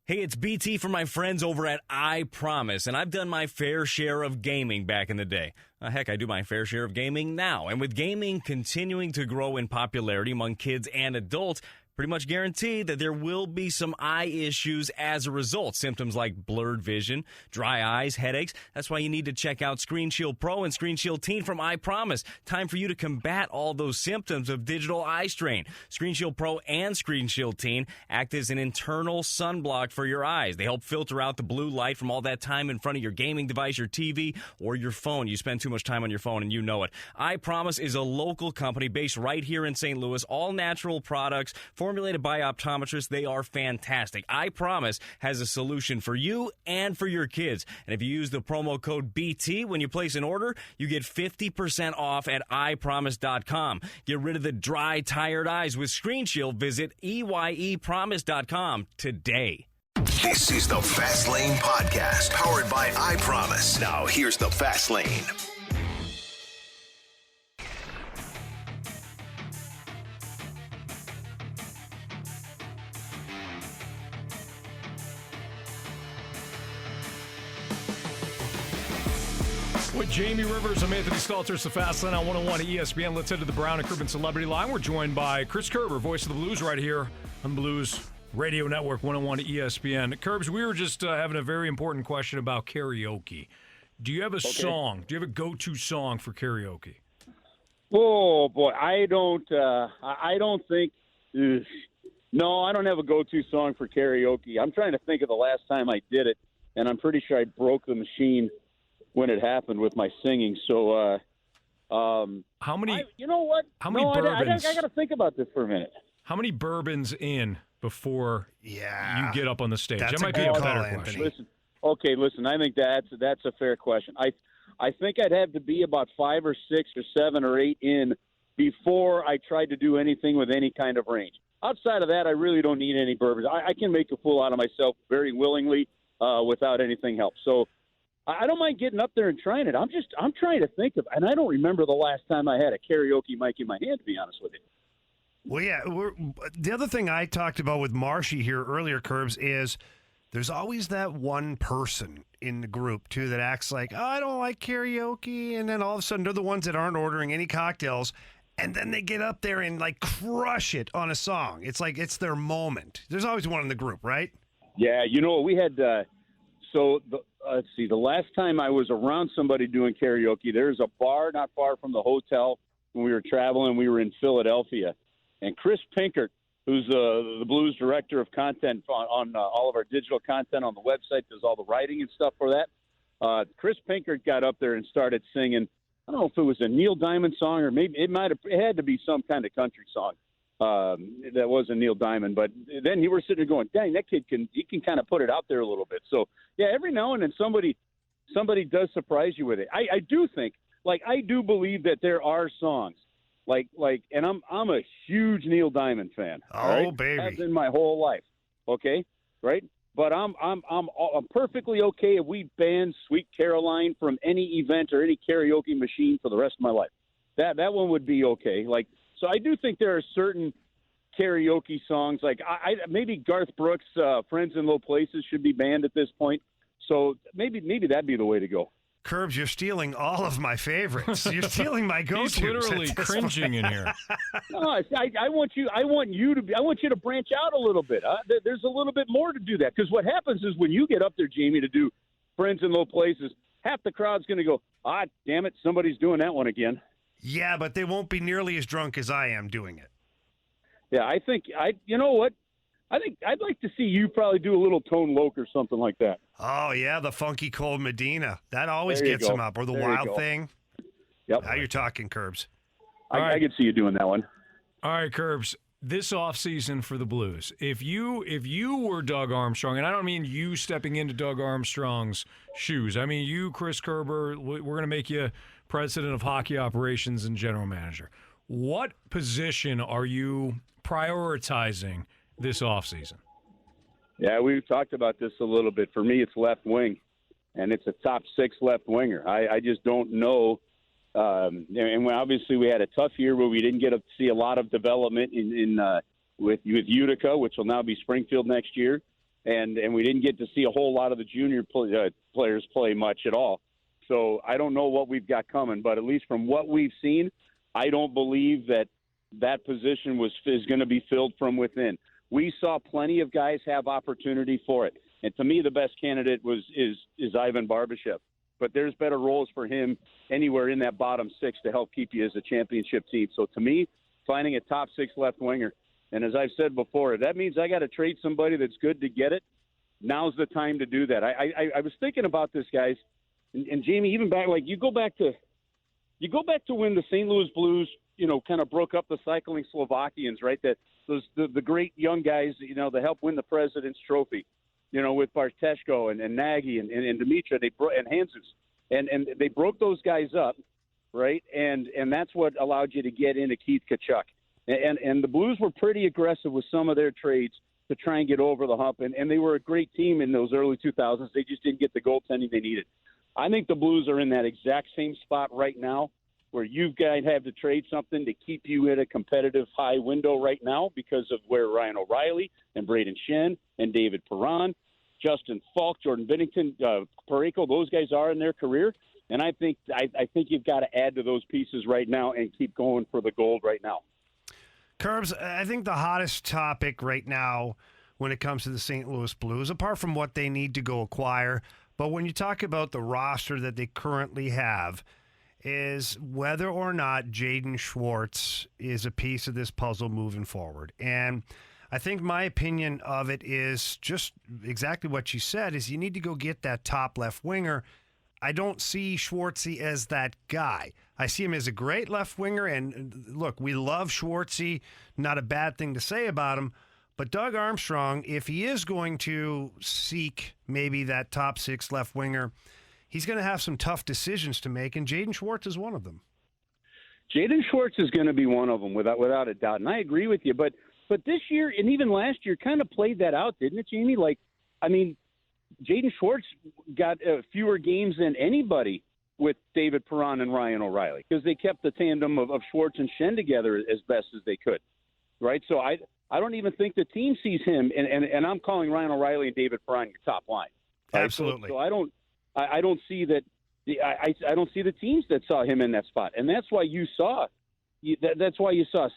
Hey, it's BT from my friends over at I Promise, and I've done my fair share of gaming back in the day. Heck, I do my fair share of gaming now. And with gaming continuing to grow in popularity among kids and adults, pretty much guaranteed that there will be some eye issues as a result. Symptoms like blurred vision, dry eyes, headaches. That's why you need to check out Screen Shield Pro and Screen Shield Teen from I Promise. Time for you to combat all those symptoms of digital eye strain. Screen Shield Pro and Screen Shield Teen act as an internal sunblock for your eyes. They help filter out the blue light from all that time in front of your gaming device, your TV, or your phone. You spend too much time on your phone and you know it. I Promise is a local company based right here in St. Louis. All natural products formulated by optometrists. They are fantastic. I Promise has a solution for you and for your kids. And if you use the promo code BT when you place an order, you get 50% off at ipromise.com. Get rid of the dry, tired eyes with Screen Shield. Visit EYEpromise.com today. This is the Fast Lane Podcast, powered by I Promise. Now, here's the Fast Lane. With Jamie Rivers, I'm Anthony Stalter, the Fast Lane on 101 at ESPN. Let's head to the Brown and Cribbin Celebrity Line. We're joined by Chris Kerber, voice of the Blues, right here on the Blues Radio Network, 101 at ESPN. Curbs, we were just having a very important question about karaoke. Do you have a song? Do you have a go-to song for karaoke? Oh boy, I don't think. No, I don't have a go-to song for karaoke. I'm trying to think of the last time I did it, and I'm pretty sure I broke the machine when it happened with my singing. So, how many? You know what? How many bourbons? I got to think about this for a minute. How many bourbons in before you get up on the stage? That might be a better question. Listen. I think that's a fair question. I think I'd have to be about 5 or 6 or 7 or 8 in before I tried to do anything with any kind of range. Outside of that, I really don't need any bourbons. I can make a fool out of myself very willingly without anything else. So I don't mind getting up there and trying it. I'm trying to think of, and I don't remember the last time I had a karaoke mic in my hand, to be honest with you. Well, yeah. The other thing I talked about with Marshy here earlier, Curbs, is there's always that one person in the group, too, that acts like, oh, I don't like karaoke, and then all of a sudden they're the ones that aren't ordering any cocktails, and then they get up there and, like, crush it on a song. It's like it's their moment. There's always one in the group, right? Yeah, you know, we had let's see, the last time I was around somebody doing karaoke, there's a bar not far from the hotel when we were traveling. We were in Philadelphia. And Chris Pinkert, who's the Blues director of content on all of our digital content on the website, does all the writing and stuff for that. Chris Pinkert got up there and started singing. I don't know if it was a Neil Diamond song or maybe it had to be some kind of country song. That wasn't Neil Diamond, but then he were sitting there going, dang, that kid can kind of put it out there a little bit. So yeah, every now and then somebody does surprise you with it. I do think, like, I do believe that there are songs like, and I'm a huge Neil Diamond fan. Oh, right? baby. Have been my whole life. Okay. Right. But I'm perfectly okay if we ban Sweet Caroline from any event or any karaoke machine for the rest of my life. That one would be okay. Like, so I do think there are certain karaoke songs, like maybe Garth Brooks' Friends in Low Places should be banned at this point. So maybe that'd be the way to go. Curbs, you're stealing all of my favorites. You're stealing my go-tos. He's literally cringing in here. No, I want you to branch out a little bit. There's a little bit more to do that, because what happens is when you get up there, Jamie, to do Friends in Low Places, half the crowd's going to go, damn it, somebody's doing that one again. Yeah, but they won't be nearly as drunk as I am doing it. Yeah, you know what? I think I'd like to see you probably do a little Tone Loc or something like that. Oh, yeah, the Funky Cold Medina. That always gets them up. Or the Wild Thing. Yep. Now you're talking, Curbs. I could see you doing that one. All right, Curbs. This offseason for the Blues, if you were Doug Armstrong, and I don't mean you stepping into Doug Armstrong's shoes. I mean you, Chris Kerber, we're going to make you president of hockey operations and general manager. What position are you prioritizing this offseason? Yeah, we've talked about this a little bit. For me, it's left wing, and it's a top 6 left winger. I just don't know. And obviously we had a tough year where we didn't get to see a lot of development with Utica, which will now be Springfield next year. and we didn't get to see a whole lot of the junior players play much at all. So I don't know what we've got coming, but at least from what we've seen, I don't believe that position is going to be filled from within. We saw plenty of guys have opportunity for it, and to me, the best candidate is Ivan Barbashev. But there's better roles for him anywhere in that bottom six to help keep you as a championship team. So to me, finding a top six left winger, and as I've said before, that means I got to trade somebody that's good to get it. Now's the time to do that. I was thinking about this, guys, and Jamie, even back you go back to when the St. Louis Blues, kind of broke up the cycling Slovakians, right? That the great young guys, that helped win the President's Trophy. With Barteshko and Nagy and Dimitra, and Hanzus, and they broke those guys up, right? And that's what allowed you to get into Keith Tkachuk. And the Blues were pretty aggressive with some of their trades to try and get over the hump. And they were a great team in those early 2000s. They just didn't get the goaltending they needed. I think the Blues are in that exact same spot right now, where you've got to have to trade something to keep you in a competitive high window right now because of where Ryan O'Reilly and Braden Shen and David Perron, Justin Falk, Jordan Binnington, Parayko, those guys are in their career. And I think you've got to add to those pieces right now and keep going for the gold right now. Curbs, I think the hottest topic right now when it comes to the St. Louis Blues, apart from what they need to go acquire, but when you talk about the roster that they currently have, is whether or not Jaden Schwartz is a piece of this puzzle moving forward. And I think my opinion of it is just exactly what you said, is you need to go get that top left winger. I don't see Schwartzy as that guy. I see him as a great left winger, and look, we love Schwartzy, not a bad thing to say about him, but Doug Armstrong, if he is going to seek maybe that top six left winger, he's going to have some tough decisions to make, and Jaden Schwartz is one of them. Jaden Schwartz is going to be one of them, without a doubt, and I agree with you, but this year, and even last year, kind of played that out, didn't it, Jamie? Jaden Schwartz got fewer games than anybody with David Perron and Ryan O'Reilly because they kept the tandem of Schwartz and Shen together as best as they could, right? So I don't even think the team sees him, and I'm calling Ryan O'Reilly and David Perron your top line. Right? Absolutely. So I don't see that. I don't see the teams that saw him in that spot, and that's why you saw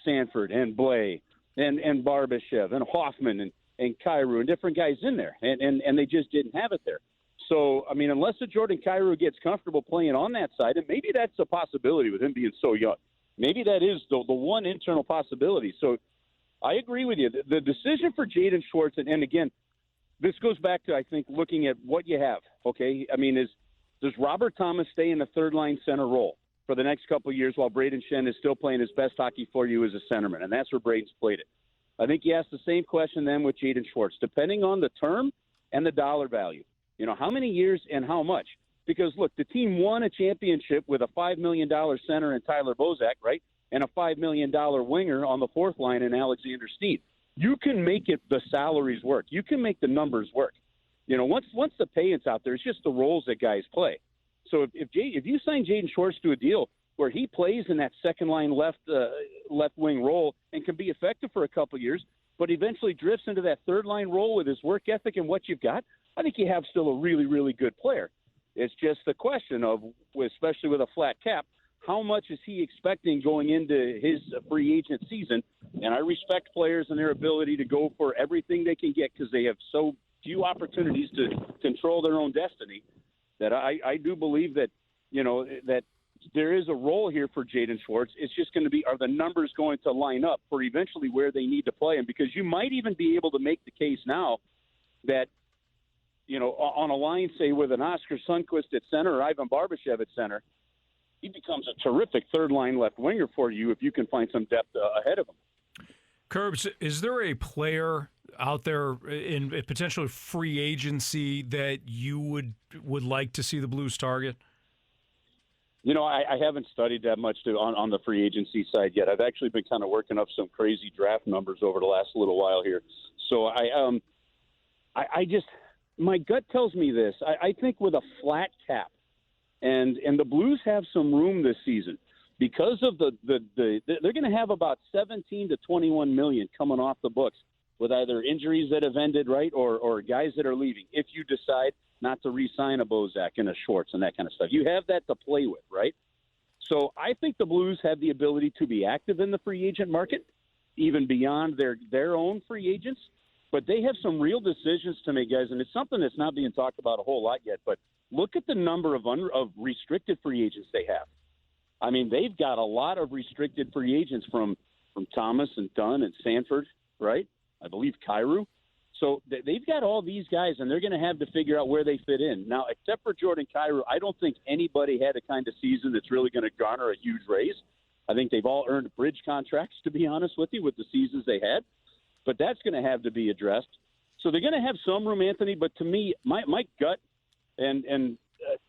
Sanford and Blais and Barbashev and Hoffman and Kyrou and different guys in there, and they just didn't have it there. So, unless a Jordan Kyrou gets comfortable playing on that side, and maybe that's a possibility with him being so young. Maybe that is the one internal possibility. So I agree with you. The decision for Jaden Schwartz, and again, this goes back to, I think, looking at what you have, okay? Does Robert Thomas stay in the third-line center role for the next couple of years while Braden Shen is still playing his best hockey for you as a centerman? And that's where Braden's played it. I think you ask the same question then with Jaden Schwartz, depending on the term and the dollar value. How many years and how much? Because, look, the team won a championship with a $5 million center in Tyler Bozak, right, and a $5 million winger on the fourth line in Alexander Steen. You can make the salaries work. You can make the numbers work. Once the payment's out there, it's just the roles that guys play. So if you sign Jaden Schwartz to a deal where he plays in that second line left wing role and can be effective for a couple of years, but eventually drifts into that third line role with his work ethic and what you've got, I think you have still a really, really good player. It's just the question of, especially with a flat cap, how much is he expecting going into his free agent season? And I respect players and their ability to go for everything they can get because they have so few opportunities to control their own destiny that I do believe that, that there is a role here for Jaden Schwartz. It's just going to be, are the numbers going to line up for eventually where they need to play him? Because you might even be able to make the case now that, on a line, say, with an Oscar Sundqvist at center or Ivan Barbashev at center, he becomes a terrific third-line left winger for you if you can find some depth ahead of him. Curbs, is there a player out there in potentially free agency that you would like to see the Blues target? I haven't studied that much on the free agency side yet. I've actually been kind of working up some crazy draft numbers over the last little while here. So I just my gut tells me this. I think with a flat cap, and the Blues have some room this season because of they're going to have about 17 to 21 million coming off the books with either injuries that have ended, right, or guys that are leaving, if you decide not to re-sign a Bozak and a Schwartz and that kind of stuff. You have that to play with, right? So I think the Blues have the ability to be active in the free agent market, even beyond their own free agents. But they have some real decisions to make, guys, and it's something that's not being talked about a whole lot yet. But look at the number of restricted free agents they have. I mean, they've got a lot of restricted free agents from Thomas and Dunn and Sanford, right? I believe Kyrou. So they've got all these guys, and they're going to have to figure out where they fit in. Now, except for Jordan Kyrou, I don't think anybody had a kind of season that's really going to garner a huge raise. I think they've all earned bridge contracts, to be honest with you, with the seasons they had. But that's going to have to be addressed. So they're going to have some room, Anthony. But to me, my gut, and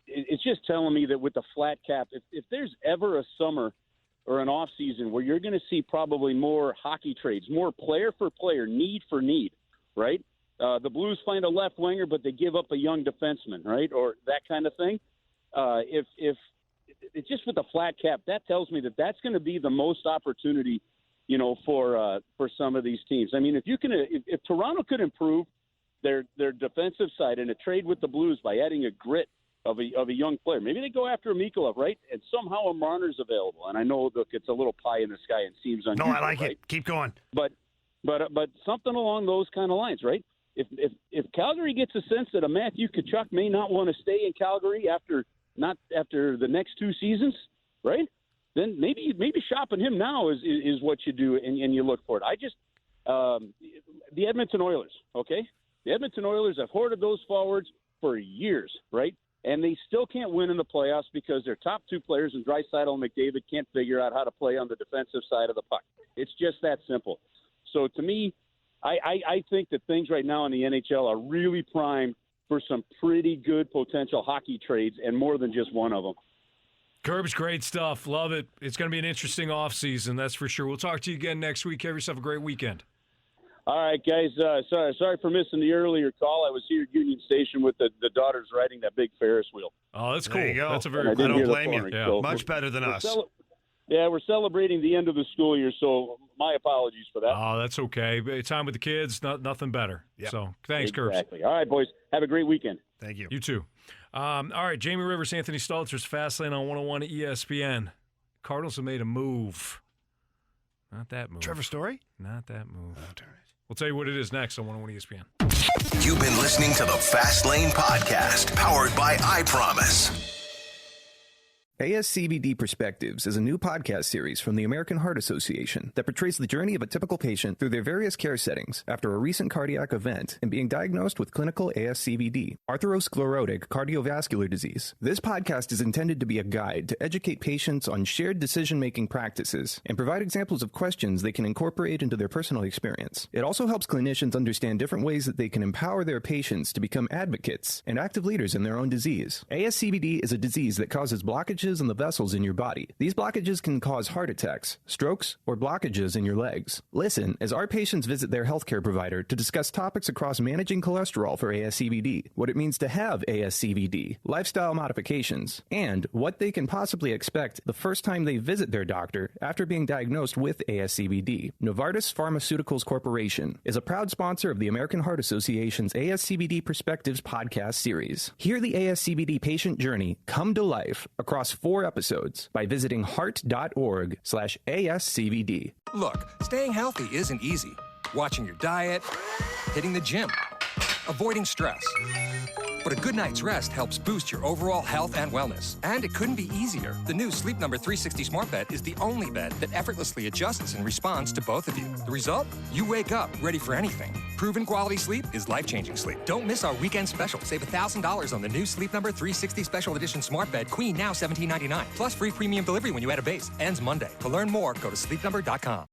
it's just telling me that with the flat cap, if there's ever a summer or an off season where you're going to see probably more hockey trades, more player for player, need for need, right? The Blues find a left winger, but they give up a young defenseman, right, or that kind of thing. If it's just with the flat cap, that tells me that that's going to be the most opportunity, for some of these teams. I mean, if Toronto could improve their defensive side in a trade with the Blues by adding a grit of a young player, maybe they go after a Mikolov, right? And somehow a Marner's available. And I know, look, it's a little pie in the sky and seems unusual. No, I like right? it. Keep going. But something along those kind of lines, right? If Calgary gets a sense that a Matthew Tkachuk may not want to stay in Calgary after the next two seasons, right? Then maybe shopping him now is what you do, and you look for it. I just the Edmonton Oilers, okay? The Edmonton Oilers have hoarded those forwards for years, right? And they still can't win in the playoffs because their top two players in Draisaitl and McDavid can't figure out how to play on the defensive side of the puck. It's just that simple. So to me, I think that things right now in the NHL are really primed for some pretty good potential hockey trades, and more than just one of them. Curbs, great stuff. Love it. It's going to be an interesting offseason, that's for sure. We'll talk to you again next week. Have yourself a great weekend. All right, guys. Sorry for missing the earlier call. I was here at Union Station with the daughters riding that big Ferris wheel. Oh, that's cool. There you go. That's a very I cool. don't blame you. Yeah. So Much better than us. We're celebrating the end of the school year, so my apologies for that. Oh, that's okay. Time with the kids, nothing better. Yep. So thanks, Curbs. Exactly. All right, boys. Have a great weekend. Thank you. You too. All right, Jamie Rivers, Anthony Stalter's Fastlane on 101 ESPN. Cardinals have made a move. Not that move. Trevor Story? Not that move. Oh, darn it. We'll tell you what it is next on 101 ESPN. You've been listening to the Fast Lane Podcast, powered by I Promise. ASCVD Perspectives is a new podcast series from the American Heart Association that portrays the journey of a typical patient through their various care settings after a recent cardiac event and being diagnosed with clinical ASCVD, atherosclerotic cardiovascular disease. This podcast is intended to be a guide to educate patients on shared decision-making practices and provide examples of questions they can incorporate into their personal experience. It also helps clinicians understand different ways that they can empower their patients to become advocates and active leaders in their own disease. ASCVD is a disease that causes blockages in the vessels in your body. These blockages can cause heart attacks, strokes, or blockages in your legs. Listen as our patients visit their healthcare provider to discuss topics across managing cholesterol for ASCVD, what it means to have ASCVD, lifestyle modifications, and what they can possibly expect the first time they visit their doctor after being diagnosed with ASCVD. Novartis Pharmaceuticals Corporation is a proud sponsor of the American Heart Association's ASCVD Perspectives podcast series. Hear the ASCVD patient journey come to life across 4 episodes by visiting heart.org/ASCVD. Look, staying healthy isn't easy. Watching your diet, hitting the gym, avoiding stress. But a good night's rest helps boost your overall health and wellness. And it couldn't be easier. The new Sleep Number 360 Smart Bed is the only bed that effortlessly adjusts and responds to both of you. The result? You wake up ready for anything. Proven quality sleep is life-changing sleep. Don't miss our weekend special. Save $1,000 on the new Sleep Number 360 Special Edition Smart Bed Queen, now $17.99. Plus free premium delivery when you add a base. Ends Monday. To learn more, go to sleepnumber.com.